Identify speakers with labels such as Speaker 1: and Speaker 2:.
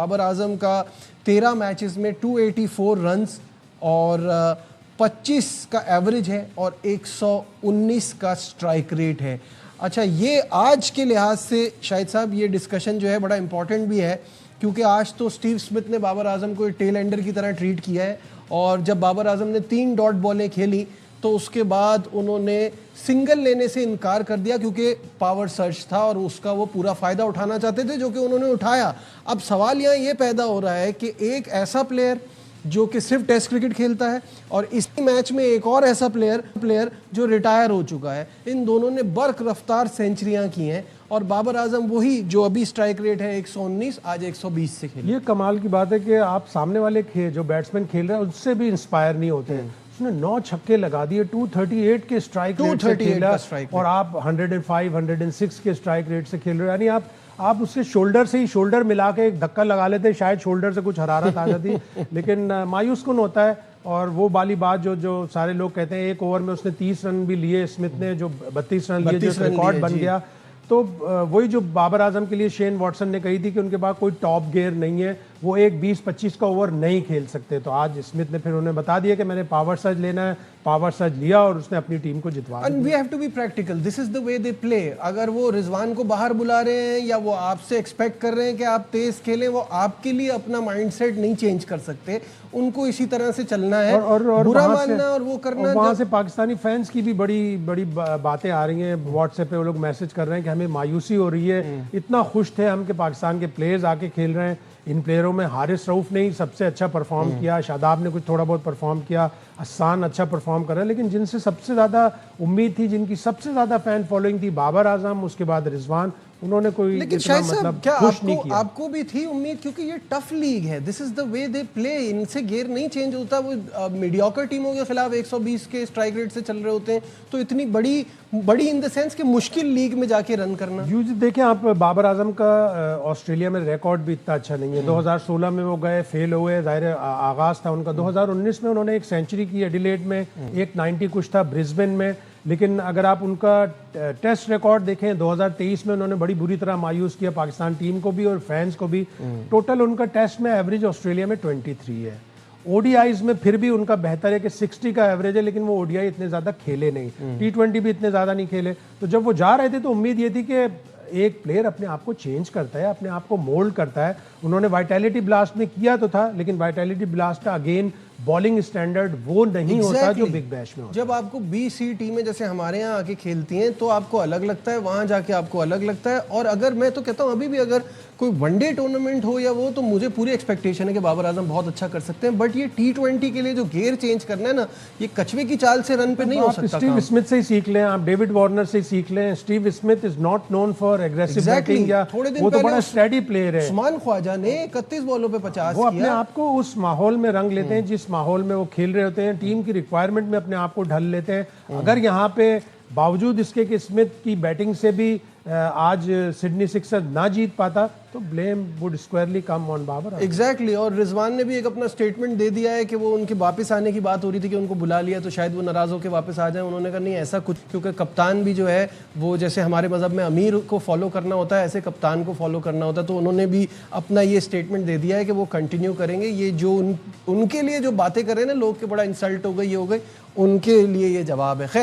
Speaker 1: بابر اعظم کا 13 میچز میں 284 رنز اور 25 کا ایوریج ہے اور 119 کا سٹرائک ریٹ ہے. اچھا، یہ آج کے لحاظ سے شاہد صاحب یہ ڈسکشن جو ہے بڑا امپورٹنٹ بھی ہے، کیونکہ آج تو اسٹیو اسمتھ نے بابر اعظم کو ٹیل اینڈر کی طرح ٹریٹ کیا ہے، اور جب بابر اعظم نے 3 ڈاٹ بالیں کھیلی تو اس کے بعد انہوں نے سنگل لینے سے انکار کر دیا، کیونکہ پاور سرچ تھا اور اس کا وہ پورا فائدہ اٹھانا چاہتے تھے، جو کہ انہوں نے اٹھایا. اب سوال یہاں یہ پیدا ہو رہا ہے کہ ایک ایسا پلیئر جو کہ صرف ٹیسٹ کرکٹ کھیلتا ہے، اور اسی میچ میں ایک اور ایسا پلیئر جو ریٹائر ہو چکا ہے، ان دونوں نے برق رفتار سینچریاں کی ہیں، اور بابر اعظم وہی جو ابھی سٹرائک ریٹ ہے 119 آج 120 سے کھیلے.
Speaker 2: یہ کمال کی بات ہے کہ آپ سامنے والے جو بیٹسمین کھیل رہے ہیں اس سے بھی انسپائر نہیں ہوتے ہیں. اس نے 9 چھکے لگا دیے، 238 کے سٹرائک ریٹ سے کھیلا، اور آپ 105 106 کے سٹرائک ریٹ سے کھیل رہے ہیں. یعنی آپ اس کے شولڈر سے ہی شولڈر ملا کے ایک دھکا لگا لیتے، شاید شولڈر سے کچھ حرارت آ جاتی، لیکن مایوس کن ہوتا ہے. اور وہ والی بات جو سارے لوگ کہتے ہیں ایک اوور میں اس نے 30 رن بھی لیے، اسمتھ نے جو 32 رن لیے، جو ریکارڈ بن گیا. تو وہی جو بابر اعظم کے لیے شین واٹسن نے کہی تھی کہ ان کے پاس کوئی ٹاپ گیئر نہیں ہے، وہ ایک 20-25 کا اوور نہیں کھیل سکتے. تو آج اسمتھ نے پھر انہیں بتا دیا کہ میں نے پاور سرج لینا ہے، پاور سرج لیا اور اس نے اپنی ٹیم کو جتوا دیا.
Speaker 1: And we have to be practical. This is the way they play. اگر وہ رضوان کو باہر بلا رہے ہیں یا وہ آپ سے ایکسپیکٹ کر رہے ہیں کہ آپ تیز کھیلیں، وہ آپ کے لیے اپنا مائنڈ سیٹ نہیں چینج کر سکتے. ان کو اسی طرح سے چلنا ہے، برا ماننا اور وہ کرنا.
Speaker 2: وہاں سے پاکستانی فینس کی بھی بڑی باتیں آ رہی ہیں. واٹس ایپ پہ وہ لوگ میسج کر رہے ہیں کہ ہمیں مایوسی ہو رہی ہے، اتنا خوش تھے ہم کہ پاکستان کے پلیئرز آ کے کھیل رہے ہیں. ان پلیئروں میں حارث رؤف نے ہی سب سے اچھا پرفارم کیا، شاداب نے کچھ تھوڑا بہت پرفارم کیا، حسان اچھا پرفارم کر رہا ہے. لیکن جن سے سب سے زیادہ امید تھی، جن کی سب سے زیادہ فین فالوئنگ تھی، بابر اعظم، اس کے بعد رضوان، انہوں نے کوئی اتنا مطلب خوش نہیں کیا.
Speaker 1: آپ کو بھی تھی امید؟ کیونکہ یہ ٹف لیگ ہے. دس از دا وے دے پلے. ان سے گیئر نہیں چینج ہوتا. وہ میڈیوکر ٹیموں کے خلاف 120 کے اسٹرائک ریٹ سے چل رہے ہوتے ہیں. تو اتنی بڑی ان دا سینس کہ مشکل لیگ میں جا کے رن کرنا.
Speaker 2: دیکھیں آپ، بابر اعظم کا آسٹریلیا میں ریکارڈ بھی اتنا اچھا نہیں ہے. 2016 میں وہ گئے، فیل ہوئے، ظاہر آغاز تھا ان کا. 2019 میں انہوں نے ایک سینچری کی ایڈیلیڈ میں، ایک 90 کچھ تھا برسبن میں. لیکن اگر آپ ان کا ٹیسٹ ریکارڈ دیکھیں، 2023 میں انہوں نے بڑی بری طرح مایوس کیا پاکستان ٹیم کو بھی اور فینس کو بھی. ٹوٹل ان کا ٹیسٹ میں ایوریج آسٹریلیا میں 23 ہے. او ڈی آئیز میں پھر بھی ان کا بہتر ہے کہ 60 کا ایوریج ہے، لیکن وہ او ڈی آئی اتنے زیادہ کھیلے نہیں، T20 بھی اتنے زیادہ نہیں کھیلے. تو جب وہ جا رہے تھے تو امید یہ تھی کہ ایک پلیئر اپنے آپ کو چینج کرتا ہے، اپنے آپ کو مولڈ کرتا ہے. انہوں نے وائٹیلٹی بلاسٹ میں کیا تو تھا، لیکن وائٹیلٹی بلاسٹ کا اگین بالنگ اسٹینڈرڈ وہ نہیں ہوتا جو بگ بیش میں ہوتا.
Speaker 1: جب آپ کو بی سی ٹیمیں جیسے ہمارے ہاں آ کے کھیلتی ہیں تو آپ کو الگ لگتا ہے، وہاں جا کے آپ کو الگ لگتا ہے. اور اگر میں تو کہتا ہوں ابھی بھی اگر کوئی ون ڈے ٹورنامنٹ ہو یا وہ، تو مجھے پوری ایکسپیکٹیشن ہے کہ بابر اعظم بہت اچھا کر سکتے ہیں. بٹ یہ T20 کے لیے جو گیئر چینج کرنا ہے نا، یہ کچوے کی چال سے رن پہ نہیں ہو سکتا.
Speaker 2: اسٹیو اسمتھ سے ہی سیکھ لیں، آپ ڈیوڈ وارنر سے ہی سیکھ لیں. Steve Smith is not known for aggressive batting, یا وہ تو بڑا اسٹیڈی پلیئر ہے.
Speaker 1: عثمان خواجہ نے 31 بالوں پہ 50
Speaker 2: وہ اپنے آپ کو اس ماحول میں رنگ لیتے ہیں جس ماحول میں وہ کھیل رہے ہوتے ہیں. ٹیم کی ریکوائرمنٹ میں اپنے آپ کو ڈھل لیتے ہیں. اگر یہاں پہ باوجود اس کے کہ اسمتھ کی بیٹنگ سے بھی آج سڈنی سکسر نہ جیت پاتا تو blame with squarely come on Babar.
Speaker 1: Exactly. اور رضوان نے بھی ایک اپنا اسٹیٹمنٹ دے دیا ہے کہ وہ ان کے واپس آنے کی بات ہو رہی تھی کہ ان کو بلا لیا تو شاید وہ ناراض ہو کے واپس آ جائیں. انہوں نے کہا نہیں ایسا کچھ، کیونکہ کپتان بھی جو ہے وہ جیسے ہمارے مذہب میں امیر کو فالو کرنا ہوتا ہے، ایسے کپتان کو فالو کرنا ہوتا ہے. تو انہوں نے بھی اپنا یہ اسٹیٹمنٹ دے دیا ہے کہ وہ کنٹینیو کریں گے. یہ جو ان کے لیے جو باتیں کر رہے ہیں نا لوگ کہ بڑا انسلٹ ہو گئی، یہ ہو گئی، ان کے لیے یہ جواب ہے. خیر.